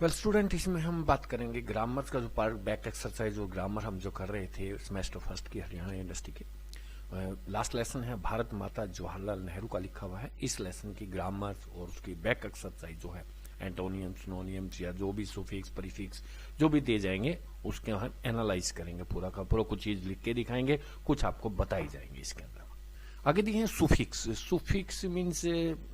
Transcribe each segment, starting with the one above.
Well student, इसमें हम बात करेंगे ग्रामर का जो पार्ट बैक एक्सरसाइज जो ग्रामर हम जो कर रहे थे सेमेस्टर फर्स्ट की हरियाणा यूनिवर्सिटी के लास्ट लेसन है भारत माता जवाहरलाल नेहरू का लिखा हुआ है। इस लेसन की ग्रामर और उसकी बैक एक्सरसाइज जो है एंटोनियम्स सिनोनियम्स या जो भी सुफिक्स प्रीफिक्स जो भी दे जाएंगे उसके हम एनालाइज करेंगे पूरा का पूरा, कुछ चीज लिख के दिखाएंगे, कुछ आपको बताई जाएंगे इसके अंदर। आगे दिए हैं सुफिक्स। सुफिक्स मीन्स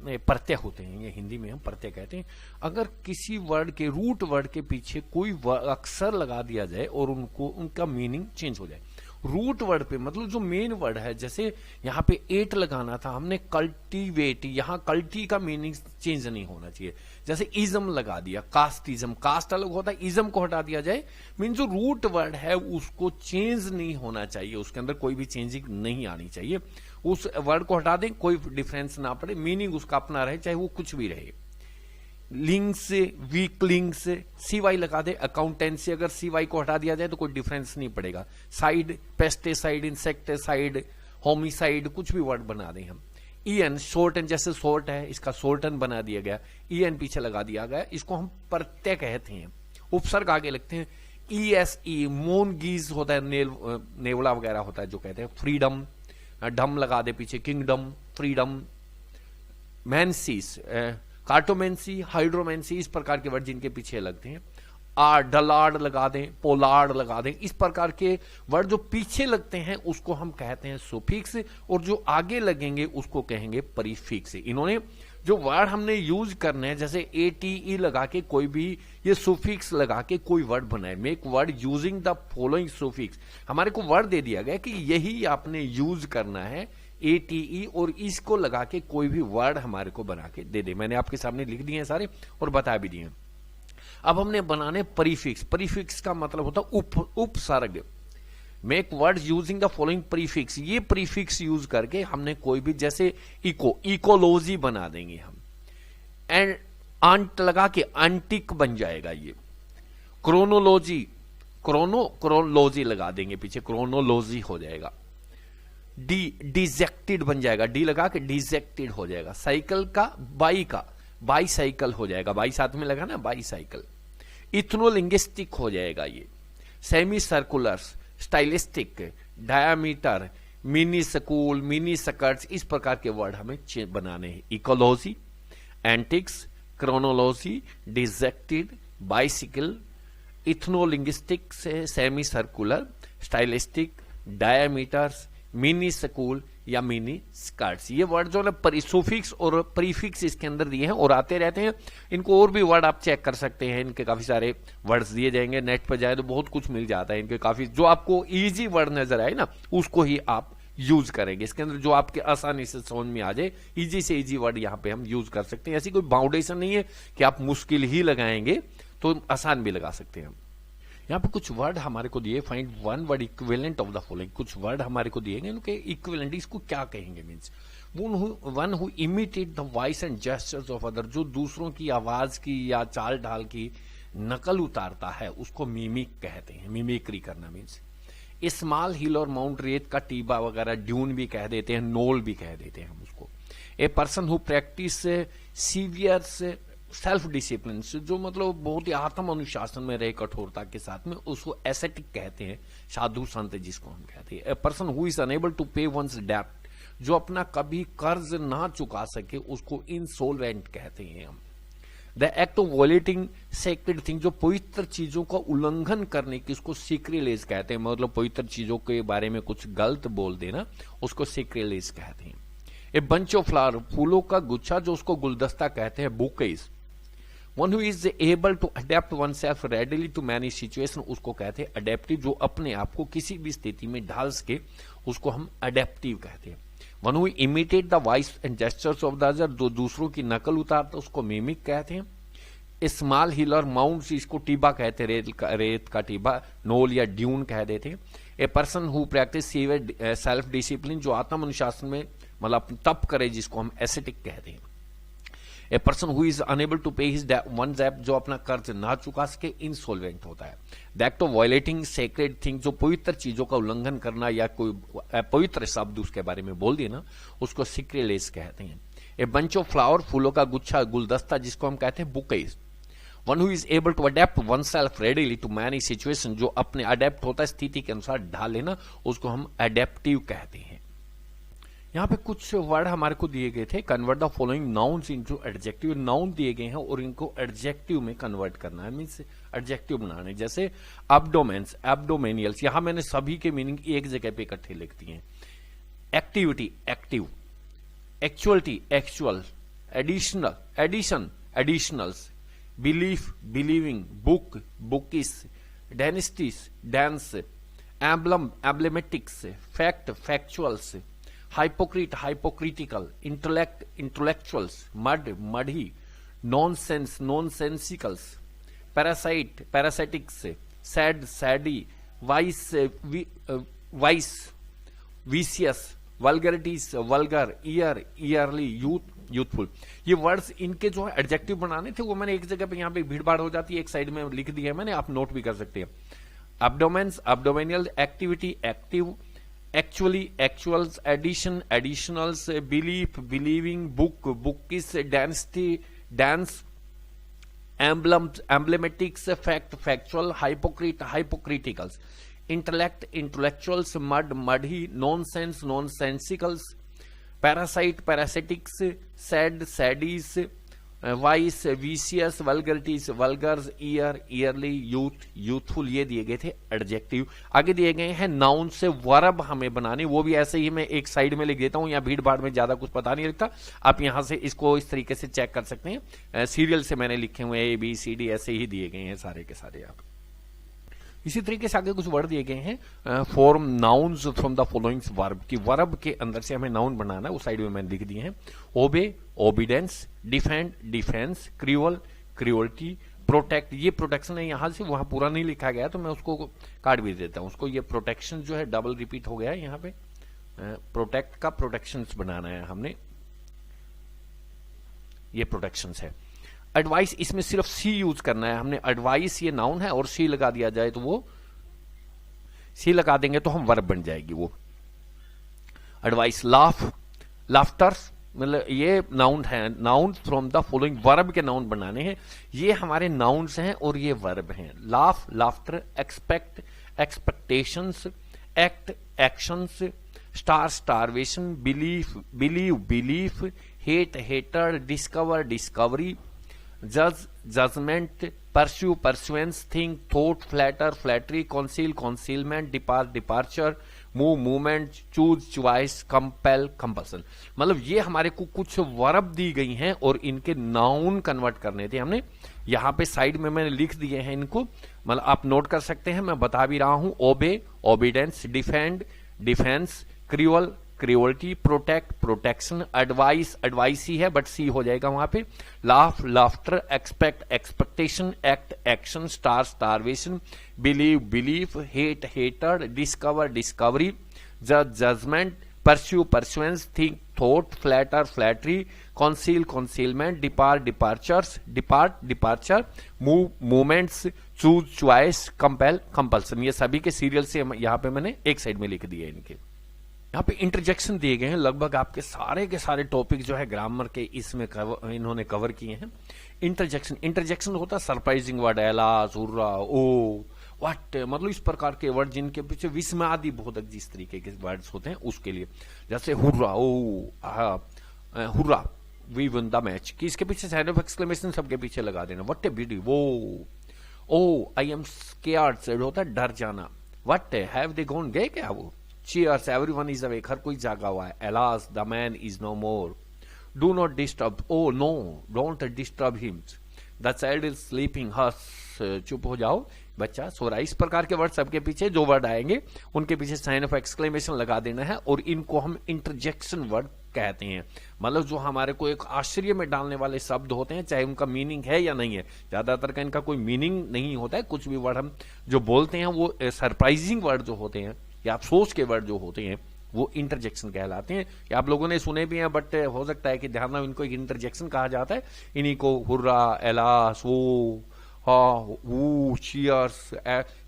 प्रत्यय होते हैं, ये हिंदी में हम प्रत्यय कहते हैं। अगर किसी वर्ड के रूट वर्ड के पीछे कोई अक्षर लगा दिया जाए और उनका मीनिंग चेंज हो जाए। रूट वर्ड पे मतलब जो मेन वर्ड है, जैसे यहाँ पे एट लगाना था हमने कल्टीवेट, यहाँ कल्टी का मीनिंग चेंज नहीं होना चाहिए। जैसे इज्म लगा दिया, कास्टिज्म, कास्ट अलग होता है, इज्म को हटा दिया जाए, मीन जो रूट वर्ड है उसको चेंज नहीं होना चाहिए, उसके अंदर कोई भी चेंजिंग नहीं आनी चाहिए। उस वर्ड को हटा दें, कोई डिफरेंस ना पड़े, मीनिंग उसका अपना रहे, चाहे वो कुछ भी रहे। लिंक्स, वीक लिंक्स, सीवाई लगा दे। अकाउंटेंसी, अगर सीवाई को हटा दिया जाए तो कोई डिफरेंस नहीं पड़ेगा। साइड, पेस्टिसाइड, इंसेक्टिसाइड, होमिसाइड, कुछ भी वर्ड बना दें हम। ईएन, शॉर्टन, जैसे शॉर्ट है इसका शॉर्टन बना दिया गया, ईएन पीछे लगा दिया गया, इसको हम प्रत्यय कहते हैं। उपसर्ग आगे लिखते हैं। ईएसई, मोनगीज होता है, नेवला वगैरह होता है जो कहते हैं। फ्रीडम, डम लगा दे पीछे, किंगडम, फ्रीडम। मैंसीस, कार्टोमेंसी, हाइड्रोमेंसी, इस प्रकार के वर्ड जिनके पीछे लगते हैं। डलार्ड लगा दें, पोलार्ड लगा दें, इस प्रकार के वर्ड जो पीछे लगते हैं उसको हम कहते हैं सुफिक्स, और जो आगे लगेंगे उसको कहेंगे प्रीफिक्स। इन्होंने जो वर्ड हमने यूज करने हैं, जैसे एटीई लगा के कोई भी ये सुफिक्स लगा के कोई वर्ड बनाए, make word using the following suffix. हमारे को वर्ड दे दिया गया कि यही आपने यूज करना है एटीई, और इसको लगा के कोई भी वर्ड हमारे को बना के दे दे। मैंने आपके सामने लिख दिए हैं सारे और बता भी दिए। अब हमने बनाने प्रीफिक्स। प्रीफिक्स का मतलब होता है उपसर्ग। Make word using the following prefix. ये प्रीफिक्स यूज करके हमने कोई भी, जैसे इकोलॉजी बना देंगे हम, एंड आंट लगा के आंटिक बन जाएगा ये। क्रोनोलॉजी, क्रोनोलॉजी लगा देंगे पीछे, क्रोनोलॉजी हो जाएगा। डिजेक्टेड बन जाएगा, डी लगा के डिजेक्टेड हो जाएगा। साइकिल का बाई साइकिल हो जाएगा, बाई साथ में लगा ना, बाई साइकिल। इथनोलिंग्विस्टिक हो जाएगा ये। Semi circulars, stylistic, diameter, mini school, mini skirts, इस प्रकार के वर्ड हमें बनाने हैं। Ecology, antics, chronology, dejected, bicycle, ethnolinguistic, semi circular, stylistic, diameters, mini school या मिनी स्कर्ट्स। ये वर्ड जो है सुफिक्स और प्रीफिक्स इसके अंदर दिए हैं और आते रहते हैं। इनको और भी वर्ड आप चेक कर सकते हैं, इनके काफी सारे वर्ड्स दिए जाएंगे, नेट पर जाए तो बहुत कुछ मिल जाता है इनके। काफी जो आपको इजी वर्ड नजर आए ना उसको ही आप यूज करेंगे इसके अंदर, जो आपके आसानी से समझ में आ जाए। इजी से इजी वर्ड यहाँ पे हम यूज कर सकते हैं। ऐसी कोई बाउंडेशन नहीं है कि आप मुश्किल ही लगाएंगे, तो आसान भी लगा सकते हैं हम। यहाँ पे कुछ वर्ड हमारे को दिए, find one word equivalent of the following. कुछ वर्ड हमारे को दिए गए, उनके इक्विवेलेंट, इसको क्या कहेंगे? Means one who imitate the voice and gestures of other, जो दूसरों की आवाज की या चाल ढाल की नकल उतारता है उसको मिमिक कहते हैं। मिमिक्री करना मीन्स स्मॉल हिल और माउंट, रेत का टीबा वगैरह, ड्यून भी कह देते हैं, नोल भी कह देते हैं हम उसको। ए person who practice severe self discipline, जो मतलब बहुत ही आत्म अनुशासन में रहे, कठोरता के साथ में, उसको एसेटिक कहते हैं, साधु संत जिसको हम कहते हैं। A person who is unable to pay one's डेब्ट, जो अपना कभी कर्ज ना चुका सके उसको इंसोल्वेंट कहते हैं हम। The act of violating sacred thing, जो पवित्र चीजों का उल्लंघन करने की, उसको सीक्रेलेज कहते हैं। मतलब पवित्र चीजों के बारे में कुछ गलत बोल देना उसको सीक्रेलेज कहते हैं। ए बंच ऑफ फ्लावर, फूलों का गुच्छा, जो उसको गुलदस्ता कहते हैं, bouquets. One who is able to adapt oneself readily to many situation, उसको कहते हैं अडेप्टिव, जो अपने आप को किसी भी स्थिति में ढाल सके उसको हम अडेप्टिव कहते हैं। One who imitate the voice and gestures of the other, जो दूसरों की नकल उतारता उसको मिमिक कहते हैं। स्मॉल हिल और माउंट, इसको टीबा कहते हैं, रेत का टीबा, नोल या ड्यून कह देते हैं। A person who practice self discipline, जो आत्म अनुशासन में मतलब तप करे, जिसको हम एसेटिक कहते हैं। A person who is unable to pay his own डेब्ट, जो अपना कर्ज ना चुका सके, इंसॉल्वेंट होता है। The act of violating sacred thing, जो पवित्र चीजों का उल्लंघन करना या कोई पवित्र शब्द उसके बारे में बोल देना उसको सीक्रेलेज कहते हैं। ए बंच ऑफ फ्लावर, फूलों का गुच्छा, गुलदस्ता, जिसको हम कहते हैं bouquets. One who is able to adapt oneself readily to many situation, जो अपने अडेप्ट होता है स्थिति के अनुसार ढाल लेना, उसको हम एडेप्टिव कहते हैं। यहां पे कुछ वर्ड हमारे को दिए गए थे, convert the following nouns into adjective. Noun दिए गए हैं और इनको एडजेक्टिव में कन्वर्ट करना है, मींस एडजेक्टिव बनाने। जैसे एब्डोमेन्स, एब्डोमेनियल्स, यहां मैंने सभी के मीनिंग एक जगह पे इकट्ठे लिख दिए हैं। Activity, active, actuality, actual, additional, addition, additionals, belief, believing, book, bookish, density, dance, emblem, emblematics, fact, factuals, hypocrite, hypocritical, intellect, intellectuals, mud, muddy, nonsense, nonsensicals, parasite, parasitics, sad, saddy, vice, vice, vicious, vulgarities, vulgar, year, yearly, youth, youthful. ये words इनके जो है adjective बनाने थे वो मैंने एक जगह पे, यहाँ पे भीड़ भाड़ हो जाती है, एक साइड में लिख दिया है मैंने, आप नोट भी कर सकते हैं। Abdomens, abdominal, activity, active, actually, actuals, addition, additionals, belief, believing, book, bookish, density, dance, emblem, emblematics, fact, factual, hypocrite, hypocriticals, intellect, intellectuals, mud, muddy, nonsense, nonsensicals, parasite, parasitics, sad, saddies, vice, vicious, vulgarities, vulgars, year, yearly, youth, youthful, ये दिए गए थे adjective. आगे दिए गए हैं noun से verb हमें बनाने, वो भी ऐसे ही मैं एक साइड में लिख देता हूं, यहाँ भीड़ भाड़ में ज्यादा कुछ पता नहीं लगता, आप यहां से इसको इस तरीके से चेक कर सकते हैं। सीरियल से मैंने लिखे हुए ए बी सी डी ऐसे ही दिए गए हैं सारे के सारे। आप इसी तरीके से आगे कुछ वर्ड दिए गए हैं, form nouns from the following verb, की वर्ब के अंदर से हमें नाउन बनाना है, उस साइड में मैंने लिख दिए हैं। Obey, obedience, defend, defence, creole, creolity, protect, ये प्रोटेक्शन है, यहां से वहां पूरा नहीं लिखा गया तो मैं उसको काट भी देता हूं, उसको ये प्रोटेक्शन जो है डबल रिपीट हो गया है यहाँ पे, प्रोटेक्ट का प्रोटेक्शन बनाना है हमने, ये प्रोटेक्शन है। एडवाइस, इसमें सिर्फ सी यूज करना है हमने, एडवाइस ये नाउन है और सी लगा दिया जाए तो वो, सी लगा देंगे तो हम वर्ब बन जाएगी वो। एडवाइस, लाफ, लाफ्टर, मतलब ये नाउन है, noun from the following, verb के नाउन बनाने हैं, ये हमारे नाउन्स हैं और ये वर्ब हैं। Laugh, laughter, expect, expectations, act, actions, starve, starvation, belief, believe, belief, hate, hater, discover, discovery, जज, judgement, pursue, pursuance, think, thought, flatter, flattery, conceal, concealment, depart, departure, move, movement, choose, choice, compel, compulsion. मतलब ये हमारे को कुछ verb दी गई हैं और इनके नाउन कन्वर्ट करने थे हमने, यहां पे साइड में मैंने लिख दिए हैं इनको, मतलब आप नोट कर सकते हैं, मैं बता भी रहा हूं। Obey, obedience, defend, defence, creole, creolity, protect, protection, advice, advice ही है बट सी हो जाएगा वहां पे, laugh, laughter, expect, expectation, act, action, starve, starvation, believe, belief, hate, hater, discover, discovery, जज, judgement, pursue, pursuance, think, thought, flatter, flattery, conceal, concealment, depart, departures, depart, departure, move, movements, choose, choice, compel, compulsion. ये सभी के serial से यहां पे मैंने एक side में लिख दिए इनके। यहाँ पे इंटरजेक्शन दिए गए हैं, लगभग आपके सारे के सारे टॉपिक जो है ग्रामर के इसमें इन्होंने कवर किए हैं। इंटरजेक्शन, इंटरजेक्शन होता है surprising word, alas, hurrah, oh, what, मतलब इस प्रकार के वर्ड जिनके पीछे विस्मयादि बोधक जिस तरीके के वर्ड्स होते हैं उसके लिए, जैसे hurrah, oh, hurrah, we won the match, कि इसके पीछे साइन ऑफ एक्सक्लेमेशन सबके पीछे लगा देना। व्हाट ए ब्यूटी, वो, ओ, आई एम स्केयर्ड होता है डर जाना। व्हाट, हैव दे गॉन, गए क्या वो। Cheers, everyone is awake, हर कोई जागा हुआ है। Alas, the man is no more. Do not disturb. Oh no, don't disturb him. The child is sleeping. Hush, चुप हो जाओ, बच्चा सो रहा है। इस प्रकार के वर्ड सबके पीछे जो वर्ड आएंगे उनके पीछे साइन ऑफ एक्सक्लेमेशन लगा देना है और इनको हम इंटरजेक्शन वर्ड कहते हैं। मतलब जो हमारे को एक आश्चर्य में डालने वाले शब्द होते हैं, चाहे उनका मीनिंग है या नहीं है, ज्यादातर का इनका कोई मीनिंग नहीं होता है। कुछ भी वर्ड हम जो बोलते हैं वो सरप्राइजिंग वर्ड जो होते हैं या अफसोस के वर्ड जो होते हैं वो इंटरजेक्शन कहलाते हैं। या आप लोगों ने सुने भी हैं बट हो सकता है कि ध्यान में इनको एक इंटरजेक्शन कहा जाता है। इन्हीं को हुर्रा, एलास, वो, हा, वो, चीयर्स,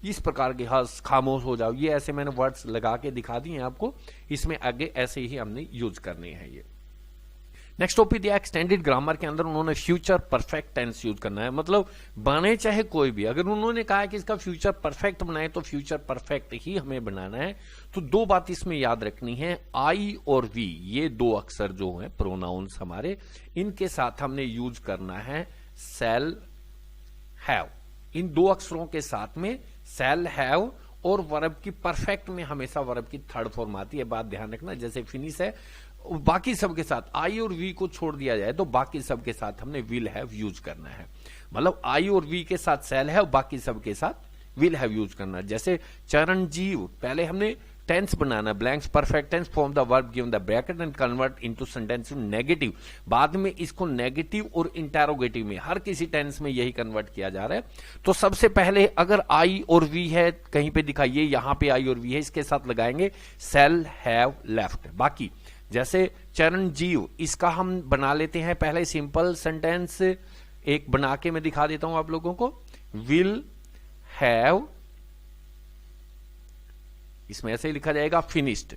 इस प्रकार के, हंस, खामोश हो जाओ, ये ऐसे मैंने वर्ड्स लगा के दिखा दिए हैं आपको। इसमें आगे ऐसे ही हमने यूज करने हैं ये। नेक्स्ट टॉपिक दिया एक्सटेंडेड ग्रामर के अंदर उन्होंने फ्यूचर परफेक्ट टेंस यूज करना है, मतलब बने चाहे कोई भी, अगर उन्होंने कहा है कि इसका फ्यूचर परफेक्ट बनाए तो फ्यूचर परफेक्ट ही हमें बनाना है। तो दो बात इसमें याद रखनी है, आई और वी, ये दो अक्षर जो हैं प्रोनाउंस हमारे, इनके साथ हमने यूज करना है शैल हैव। इन दो अक्षरों के साथ में शैल हैव और वर्ब की परफेक्ट में हमेशा वर्ब की थर्ड फॉर्म आती है, बात ध्यान रखना। जैसे फिनिश है, बाकी सब के साथ आई और वी को छोड़ दिया जाए तो बाकी सब के साथ हमने विल हैव यूज करना है, मतलब आई और वी के साथ शैल हैव, बाकी सब के साथ विल हैव यूज करना है। जैसे चरणजीव, पहले हमने टेंस बनाना, blanks perfect tense form the verb given the bracket and convert into sentence negative. बाद में इसको नेगेटिव और इंटेरोगेटिव में, हर किसी टेंस में यही कन्वर्ट किया जा रहा है। तो सबसे पहले अगर आई और वी है, कहीं पे दिखाइए, यहां पे आई और वी है, इसके साथ लगाएंगे शैल हैव लेफ्ट। बाकी जैसे चरणजीव, इसका हम बना लेते हैं पहले सिंपल सेंटेंस, एक बना के मैं दिखा देता हूं आप लोगों को। विल हैव, इसमें ऐसे ही लिखा जाएगा फिनिश्ड,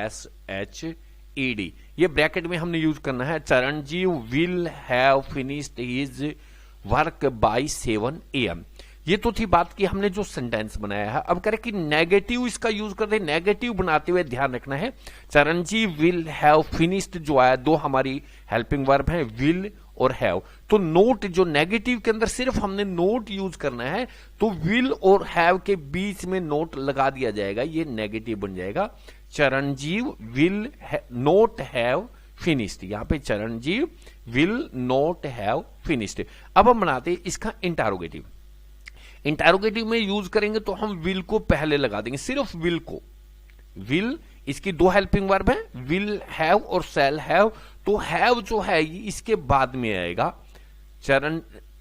FINISHED, ये ब्रैकेट में हमने यूज करना है। Charanjeev will have finished his work by 7 AM। ये तो थी बात की हमने जो सेंटेंस बनाया है। अब करें कि नेगेटिव इसका यूज करते हैं, नेगेटिव बनाते हुए ध्यान रखना है, चरणजीव विल हैव फिनिश्ड जो आया, दो हमारी हेल्पिंग वर्ब है विल और हैव, तो नोट जो नेगेटिव के अंदर सिर्फ हमने नोट यूज करना है, तो विल और हैव के बीच में नोट लगा दिया जाएगा, ये नेगेटिव बन जाएगा। चरणजीव विल नोट हैव फिनिश्ड, यहां पे चरणजीव विल नोट हैव फिनिश्ड। अब हम बनाते हैं इसका इंटरोगेटिव। इंटरोगेटिव में यूज करेंगे तो हम विल को पहले लगा देंगे, सिर्फ विल को। विल, इसकी दो हेल्पिंग वर्ब है, विल हैव और शैल हैव, तो हैव जो है इसके बाद में आएगा।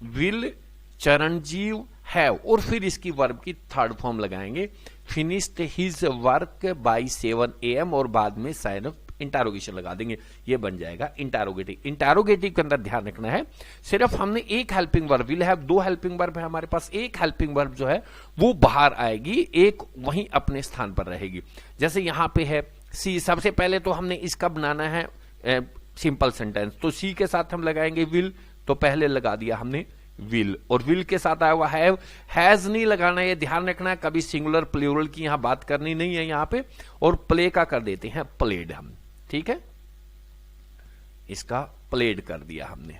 विल चरणजीव हैव, और फिर इसकी वर्ब की थर्ड फॉर्म लगाएंगे, finished his work by 7 AM, और बाद में साइन ऑफ इंटरोगेशन लगा देंगे, ये बन जाएगा इंटरोगेटिव। इंटरोगेटिव के अंदर ध्यान रखना है, सिर्फ हमने एक हेल्पिंग वर्ब, विल हैव दो हेल्पिंग वर्ब है हमारे पास, एक हेल्पिंग वर्ब जो है वो बाहर आएगी, एक वहीं अपने स्थान पर रहेगी। जैसे यहां पे है सी, सबसे पहले तो हमने इसका बनाना है सिंपल सेंटेंस, तो सी के साथ हम लगाएंगे विल, तो पहले लगा दिया हमने विल, और विल के साथ आया हुआ हैव, हैज नहीं लगाना, ये ध्यान रखना है, कभी सिंगुलर प्लूरल की यहां बात करनी नहीं है यहां पे, और प्ले का कर देते हैं प्लेड हम, ठीक है, इसका प्लेड कर दिया हमने।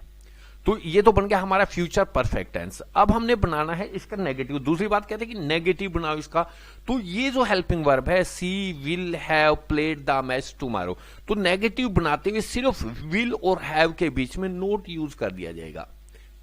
तो ये तो बन गया हमारा फ्यूचर परफेक्ट टेंस। अब हमने बनाना है इसका नेगेटिव। दूसरी बात कहते हैं कि नेगेटिव बनाओ इसका, तो ये जो हेल्पिंग वर्ब है she will have played the match tomorrow, तो नेगेटिव बनाते हुए सिर्फ विल और हैव के बीच में नोट यूज कर दिया जाएगा,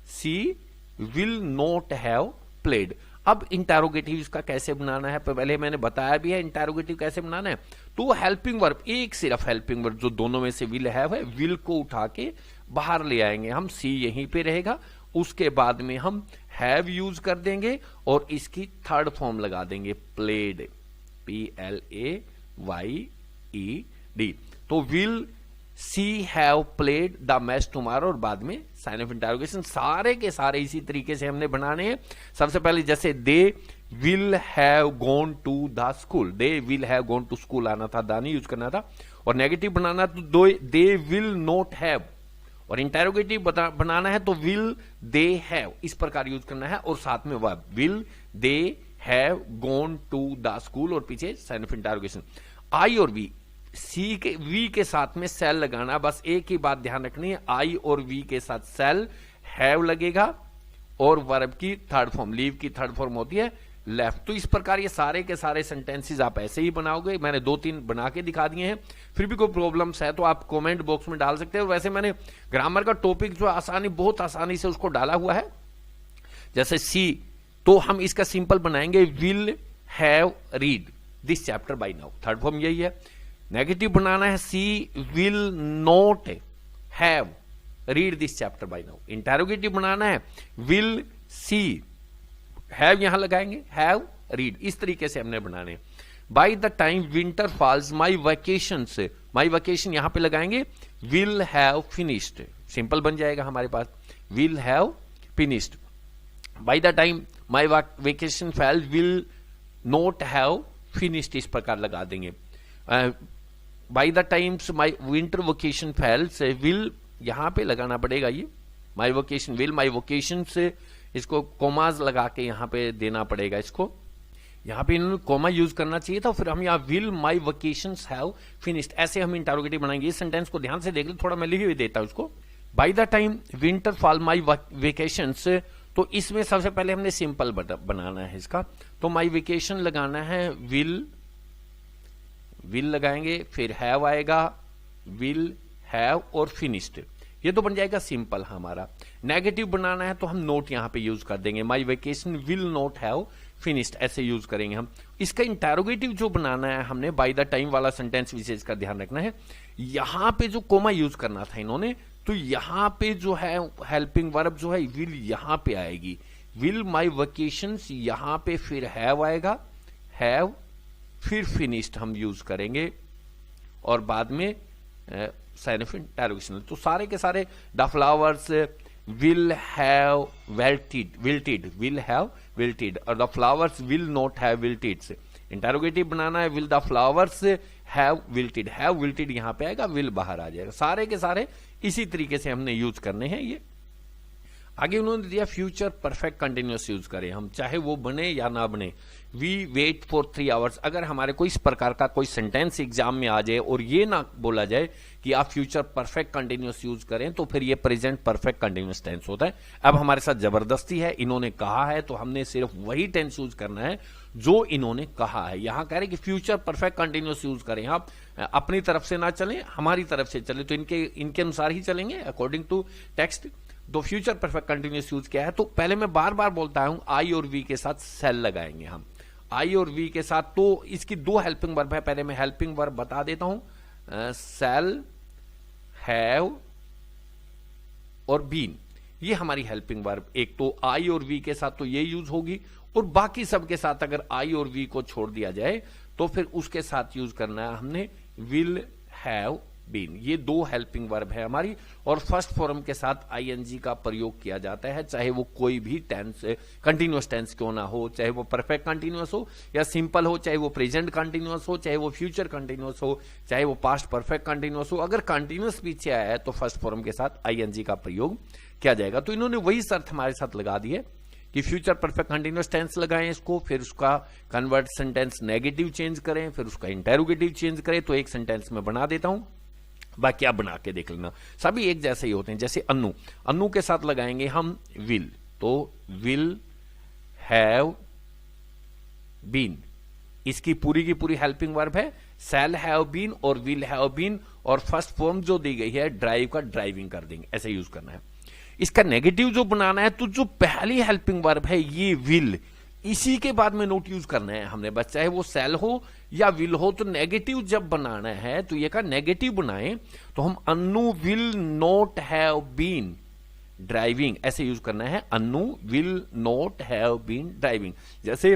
सी विल नॉट हैव प्लेड। अब इंटरोगेटिव इसका कैसे बनाना है, पहले मैंने बताया भी है इंटरोगेटिव कैसे बनाना है। तो हेल्पिंग वर्ब, एक सिर्फ हेल्पिंग वर्ब जो दोनों में से विल हैव है, विल को उठा के बाहर ले आएंगे हम, सी यहीं पे रहेगा, उसके बाद में हम हैव यूज कर देंगे और इसकी थर्ड फॉर्म लगा देंगे प्लेड, PLAYED। तो will see have played the match tomorrow, और बाद में साइन ऑफ इंटरोगेशन। सारे के सारे इसी तरीके से हमने बनाने हैं। सबसे पहले जैसे they will have gone to the school, they will have gone to school आना था, द नहीं यूज करना था, और नेगेटिव बनाना तो दे विल नॉट हैव, और इंटरोगेटिव बनाना है तो विल दे हैव, इस प्रकार यूज करना है, और साथ में verb will they have gone to the school, और पीछे साइन ऑफ इंटरोगेशन। आई और वी, सी के वी के साथ में सेल लगाना, बस एक ही बात ध्यान रखनी है, आई और वी के साथ सेल, हैव लगेगा, और वर्ब की थर्ड फॉर्म, लीव की थर्ड फॉर्म होती है लेफ्ट। तो इस प्रकार ये सारे के सारे सेंटेंसेस आप ऐसे ही बनाओगे। मैंने 2-3 बना के दिखा दिए हैं, फिर भी कोई प्रॉब्लम्स है तो आप कमेंट बॉक्स में डाल सकते हैं। वैसे मैंने ग्रामर का टॉपिक जो बहुत आसानी से उसको डाला हुआ है। जैसे सी, तो हम इसका सिंपल बनाएंगे, will have read this chapter by now, third form यही है। नेगेटिव बनाना है, she will not have read this chapter by now. Interrogative बनाना है, विल सी, हैव यहां लगाएंगे, हैव रीड, इस तरीके से हमने बनाने। By the time winter falls my vacation से, माई वेकेशन यहां पे लगाएंगे, विल हैव फिनिश्ड, सिंपल बन जाएगा हमारे पास, will have finished. By the time my vacation fail will not have finished, इस प्रकार लगा देंगे। By the times my winter vocation fail से विल यहां पे लगाना पड़ेगा ये my vocation will my vocation से इसको कोमाज लगा के यहां पे देना पड़ेगा इसको। यहां पे इन्होंने कोमा यूज करना चाहिए था, फिर हम यहाँ will my vocations have finished ऐसे हम इंटरोगेटिव बनाएंगे। इस सेंटेंस को ध्यान से देख ले, थोड़ा मैं लिख भी देता हूं इसको। Bye the time winter fall my vacations, तो इसमें सबसे पहले हमने सिंपल बनाना है इसका, तो माई वेकेशन लगाना है विल लगाएंगे, फिर हैव आएगा, विल हैव और फिनिश्ड, ये तो बन जाएगा सिंपल हमारा। नेगेटिव बनाना है तो हम नोट यहां पे यूज कर देंगे, my vacation will not have finished ऐसे यूज करेंगे हम। इसका इंटरोगेटिव जो बनाना है हमने बाय द टाइम वाला सेंटेंस विशेष का ध्यान रखना है, यहां पे जो कोमा यूज करना था इन्होंने, तो यहां पे जो है हेल्पिंग वर्ब जो है विल यहां पे आएगी, विल माई वेकेशंस यहां पे, फिर हैव आएगा, हैव फिर फिनिश्ड हम यूज करेंगे और बाद में साइन ऑफ इंटरोगेशन। तो सारे के सारे the flowers will have wilted और the flowers will not have wilted। Interrogative बनाना है will the flowers have wilted यहां पे आएगा, will बाहर आ जाएगा। सारे के सारे इसी तरीके से हमने यूज करने हैं ये। आगे उन्होंने दिया फ्यूचर परफेक्ट कंटिन्यूअस यूज करें हम, चाहे वो बने या ना बने। वी वेट फॉर 3 आवर्स, अगर हमारे को इस प्रकार का कोई सेंटेंस एग्जाम में आ जाए और ये ना बोला जाए कि आप फ्यूचर परफेक्ट कंटिन्यूअस यूज करें, तो फिर ये प्रेजेंट परफेक्ट कंटिन्यूअस टेंस होता है। अब हमारे साथ जबरदस्ती है, इन्होंने कहा है तो हमने सिर्फ वही टेंस यूज करना है जो इन्होंने कहा है। यहां कह रहे कि फ्यूचर परफेक्ट कंटिन्यूअस यूज करें, आप अपनी तरफ से ना चलें, हमारी तरफ से चले, तो इनके अनुसार ही चलेंगे अकॉर्डिंग टू टेक्स्ट। तो फ्यूचर परफेक्ट कंटिन्यूअस यूज क्या है, तो पहले मैं बार बार बोलता हूं आई और वी के साथ सेल लगाएंगे हम, आई और वी के साथ। तो इसकी 2 हेल्पिंग वर्ब है, पहले मैं हेल्पिंग वर्ब बता देता हूं, सेल, हैव और बीन, ये हमारी हेल्पिंग वर्ब। एक तो आई और वी के साथ तो ये यूज होगी, और बाकी सब के साथ अगर आई और वी को छोड़ दिया जाए तो फिर उसके साथ यूज करना है हमने विल हैव बीन। ये 2 हेल्पिंग वर्ब है हमारी, और फर्स्ट फॉर्म के साथ आईएनजी का प्रयोग किया जाता है, चाहे वो कोई भी टेंस कंटिन्यूअस टेंस क्यों ना हो, चाहे वो परफेक्ट कंटिन्यूअस हो या सिंपल हो, चाहे वो प्रेजेंट कंटिन्यूअस हो, चाहे वो फ्यूचर कंटिन्यूअस हो, चाहे वो पास्ट परफेक्ट कंटिन्यूअस हो। अगर कंटिन्यूअस पीछे आया है तो फर्स्ट फॉर्म के साथ आईएनजी का प्रयोग किया जाएगा। तो इन्होंने वही शर्त हमारे साथ लगा दी है कि फ्यूचर परफेक्ट कंटिन्यूअस टेंस लगाएं इसको, फिर उसका कन्वर्ट सेंटेंस नेगेटिव चेंज करें, फिर उसका इंटेरोगेटिव चेंज करें। तो एक सेंटेंस में बना देता हूं, बाकी आप बना के देख लेना, सभी एक जैसे ही होते हैं। जैसे अन्नू के साथ लगाएंगे हम विल, तो विल हैव बीन, इसकी पूरी की पूरी हेल्पिंग वर्ब है, शैल हैव बीन और विल हैव बीन, और फर्स्ट फॉर्म जो दी गई है ड्राइव का ड्राइविंग कर देंगे, ऐसे यूज करना है। इसका नेगेटिव जो बनाना है, तो जो पहली हेल्पिंग वर्ब है ये विल, इसी के बाद में नोट यूज करना है हमने, बस चाहे वो सेल हो या विल हो। तो नेगेटिव जब बनाना है तो ये का नेगेटिव बनाएं तो हम Annu will not have been driving ऐसे यूज करना है, Annu will not have been driving. जैसे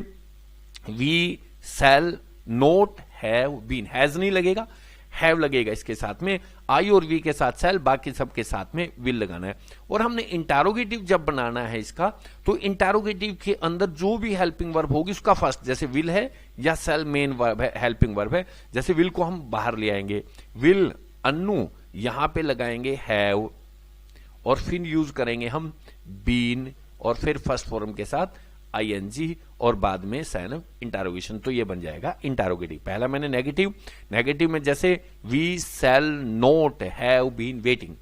we shall not have been, has नहीं लगेगा, हैव लगेगा इसके साथ में, आई और वी के साथ सेल, बाकी सब के साथ में विल लगाना है। और हमने इंटरोगेटिव जब बनाना है इसका, तो इंटरोगेटिव के अंदर जो भी हेल्पिंग वर्ब होगी उसका फर्स्ट, जैसे विल है या सेल मेन वर्ब है, हेल्पिंग वर्ब है, जैसे विल को हम बाहर ले आएंगे, विल अन्नू यहां पे लगाएंगे हैव, और फिर यूज करेंगे हम बीन, और फिर फर्स्ट फॉर्म के साथ आईएनजी, और बाद में साइन ऑफ इंटरोगेशन। तो ये बन जाएगा इंटरोगेटिव। पहला मैंने नेगेटिव में जैसे we shall not have been waiting,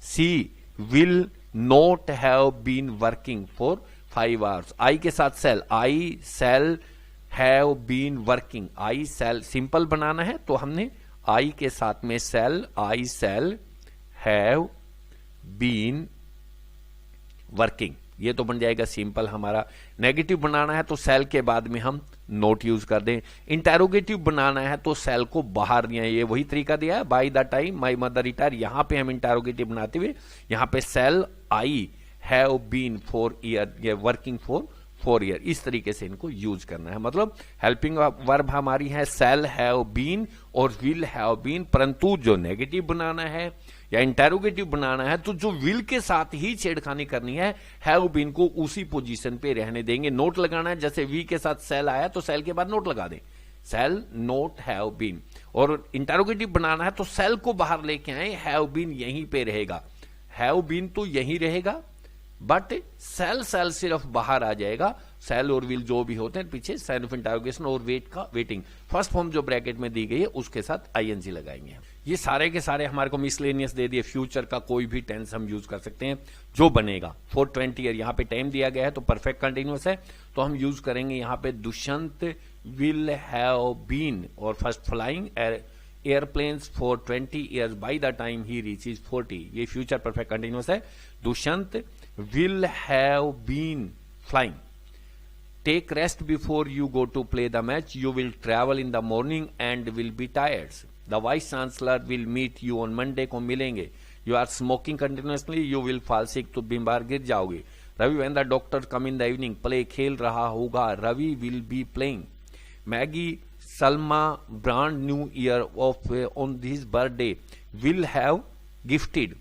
she will not have been working for 5 hours, I के साथ shall, I shall have been working, I shall simple बनाना है तो हमने आई के साथ में shall, I shall have been working, ये तो बन जाएगा सिंपल हमारा। नेगेटिव बनाना है तो सेल के बाद में हम नोट यूज कर दें। इंटरोगेटिव बनाना है तो सेल को बाहर दिया, ये वही तरीका दिया है, by the time my mother retire, यहां पे हम इंटरोगेटिव बनाते हुए यहां पे सेल I have been for year, ये वर्किंग फॉर 4 ईयर, इस तरीके से इनको यूज करना है। मतलब हेल्पिंग वर्ब हमारी है सेल हैव बीन और विल हैव बीन, परंतु जो नेगेटिव बनाना है या इंटरोगेटिव बनाना है तो जो विल के साथ ही छेड़खानी करनी है, हैव बीन को उसी पोजीशन पे रहने देंगे। नोट लगाना है, जैसे वी के साथ सेल आया तो सेल के बाद नोट लगा दें, सेल नोट हैव बीन, और इंटरोगेटिव बनाना है तो सेल को बाहर लेके आए, हैव बीन यहीं पे रहेगा, हैव बीन तो यहीं रहेगा, बट सेल सेल सिर्फ बाहर आ जाएगा। सेल और विल जो भी होते हैं पीछे साइन ऑफ इंटरोगेशन और वेट का वेटिंग, फर्स्ट फॉर्म जो ब्रैकेट में दी गई है उसके साथ आईएनजी लगाएंगे। ये सारे के सारे हमारे को मिसलेनियस दे दिए, फ्यूचर का कोई भी टेंस हम यूज कर सकते हैं जो बनेगा। फॉर 20 ईयर यहाँ पे टाइम दिया गया है तो परफेक्ट कंटिन्यूअस है, तो हम यूज करेंगे यहाँ पे दुष्यंत विल हैव बीन और first flying airplanes for 20 years bye the time he reaches 40। ये फ्यूचर परफेक्ट कंटिन्यूअस है। Dushyant will have been flying. Take rest before you go to play the match. You will travel in the morning and will be tired. The vice chancellor will meet you on Monday को मिलेंगे। You are smoking continuously. You will fall sick तो बीमार गिर जाओगे। Ravi when the doctor come in the evening, play खेल रहा होगा। Ravi will be playing. Maggie Salma brand new year of on his birthday will have gifted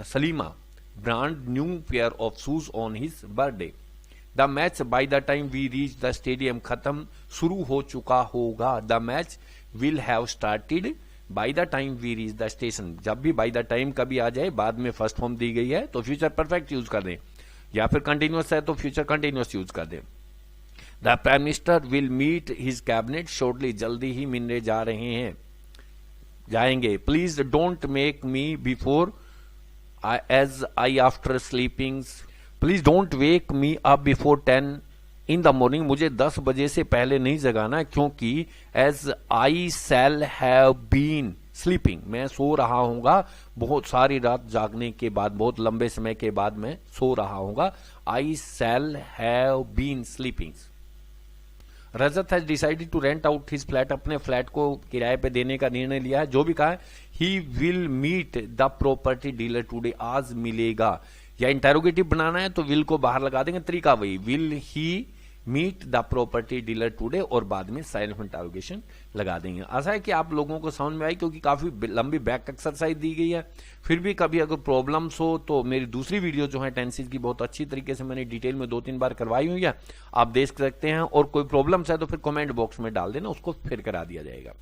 Salima brand new pair of shoes on his birthday. The match by the time we reach the stadium खत्म शुरू हो चुका होगा। The match will have started by the time we reach the station। जब भी by the time कभी आ जाए, बाद में फर्स्ट फॉर्म दी गई है तो फ्यूचर परफेक्ट यूज कर दें, या फिर कंटिन्यूअस है तो फ्यूचर कंटिन्यूअस यूज कर दें। The Prime Minister will meet his cabinet shortly। जल्दी ही मिलने जा रहे हैं, जाएंगे। Please don't make me before as I after sleeping। Please don't wake me up before 10 in the morning। मुझे 10 बजे से पहले नहीं जगाना, क्योंकि as I shall have been sleeping, मैं सो रहा हूँगा, बहुत सारी रात जागने के बाद, बहुत लंबे समय के बाद मैं सो रहा हूँगा। I shall have been sleeping। Rajat has decided to rent out his flat. अपने फ्लैट को किराए पे देने का निर्णय लिया है। जो भी कहा है, he will meet the property dealer today. आज मिलेगा। या इंटरोगेटिव बनाना है तो विल को बाहर लगा देंगे, तरीका वही, will he meet the property dealer today और बाद में साइन ऑफ इंटरोगेशन लगा देंगे। आशा है कि आप लोगों को समझ में आई, क्योंकि काफी लंबी बैक एक्सरसाइज दी गई है। फिर भी कभी अगर प्रॉब्लम्स हो तो मेरी दूसरी वीडियो जो है टेंसेज की, बहुत अच्छी तरीके से मैंने डिटेल में 2-3 बार करवाई हुई है, आप देख सकते हैं। और कोई प्रॉब्लम्स है तो फिर कमेंट बॉक्स में डाल देना, उसको फिर करा दिया जाएगा।